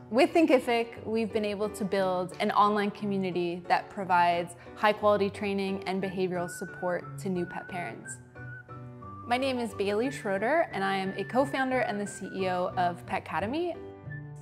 With Thinkific, we've been able to build an online community that provides high-quality training and behavioral support to new pet parents. My name is Bailey Schroeder, and I am a co-founder and the CEO of Petcademy.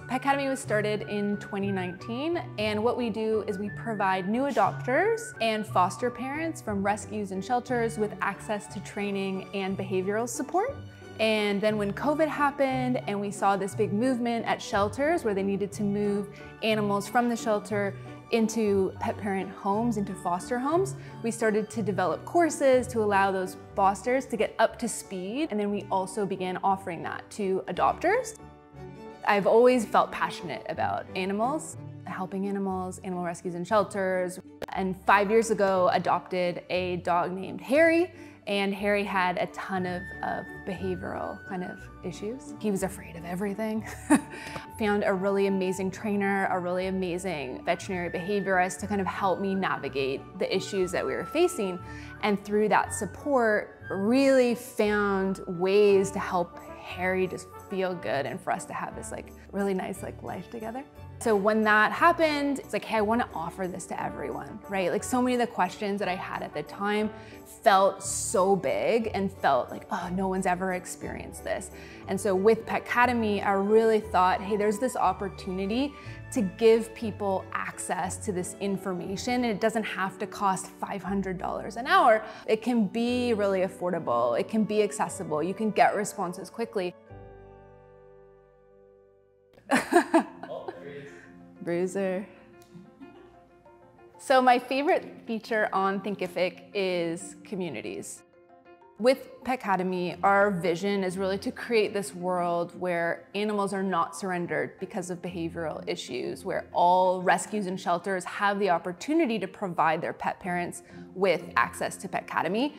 Petcademy was started in 2019, and what we do is we provide new adopters and foster parents from rescues and shelters with access to training and behavioral support. And then when COVID happened and we saw this big movement at shelters where they needed to move animals from the shelter into pet parent homes, into foster homes, we started to develop courses to allow those fosters to get up to speed. And then we also began offering that to adopters. I've always felt passionate about animals, helping animals, animal rescues and shelters. And 5 years ago, adopted a dog named Harry. And Harry had a ton of behavioral kind of issues. He was afraid of everything. Found a really amazing trainer, a really amazing veterinary behaviorist to kind of help me navigate the issues that we were facing. And through that support, really found ways to help Harry just feel good and for us to have this really nice life together. So when that happened, it's hey, I want to offer this to everyone, right? So many of the questions that I had at the time felt so big and felt oh, no one's ever experienced this. And so with Petcademy, I really thought, hey, there's this opportunity to give people access to this information, and it doesn't have to cost $500 an hour. It can be really affordable. It can be accessible. You can get responses quickly. Bruiser. So my favorite feature on Thinkific is communities. With Petcademy, our vision is really to create this world where animals are not surrendered because of behavioral issues, where all rescues and shelters have the opportunity to provide their pet parents with access to Petcademy.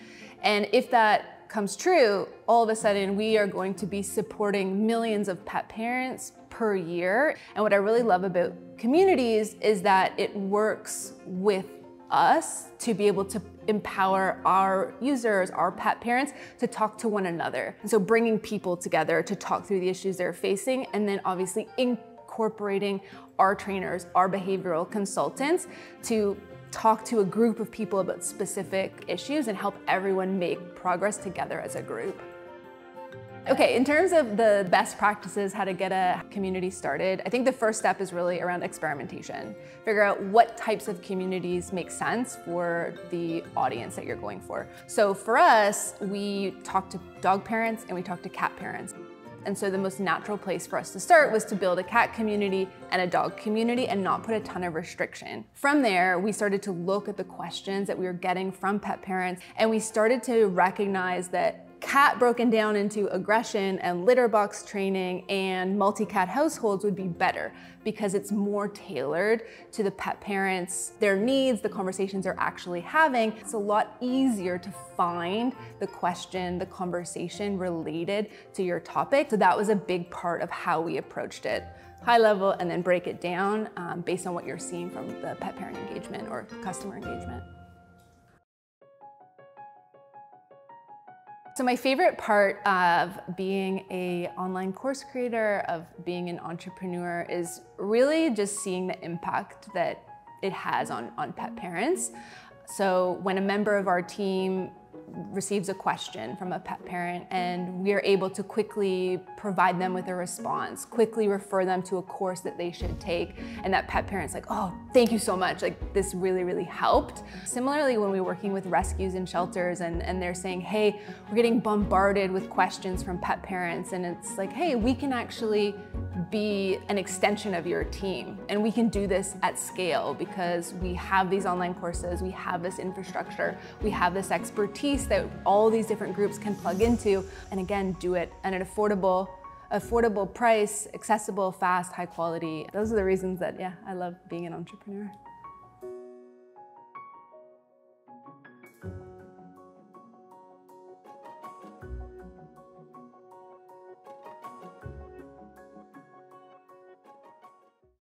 And if that comes true, all of a sudden we are going to be supporting millions of pet parents per year. And what I really love about communities is that it works with us to be able to empower our users, our pet parents, to talk to one another. And so bringing people together to talk through the issues they're facing, and then obviously incorporating our trainers, our behavioral consultants to talk to a group of people about specific issues and help everyone make progress together as a group. Okay, in terms of the best practices, how to get a community started, I think the first step is really around experimentation. Figure out what types of communities make sense for the audience that you're going for. So for us, we talk to dog parents and we talk to cat parents. And so the most natural place for us to start was to build a cat community and a dog community and not put a ton of restriction. From there, we started to look at the questions that we were getting from pet parents, and we started to recognize that cat broken down into aggression and litter box training and multi-cat households would be better because it's more tailored to the pet parents, their needs, the conversations they're actually having. It's a lot easier to find the question, the conversation related to your topic. So that was a big part of how we approached it. High level, and then break it down based on what you're seeing from the pet parent engagement or customer engagement. So my favorite part of being an online course creator, of being an entrepreneur, is really just seeing the impact that it has on pet parents. So when a member of our team receives a question from a pet parent and we are able to quickly provide them with a response, quickly refer them to a course that they should take, and that pet parent's oh, thank you so much, this really, really helped. Similarly, when we're working with rescues and shelters and they're saying, hey, we're getting bombarded with questions from pet parents, and it's hey, we can actually be an extension of your team, and we can do this at scale because we have these online courses, we have this infrastructure, we have this expertise that all these different groups can plug into, and again, do it at an affordable price, accessible, fast, high quality. Those are the reasons that, yeah, I love being an entrepreneur.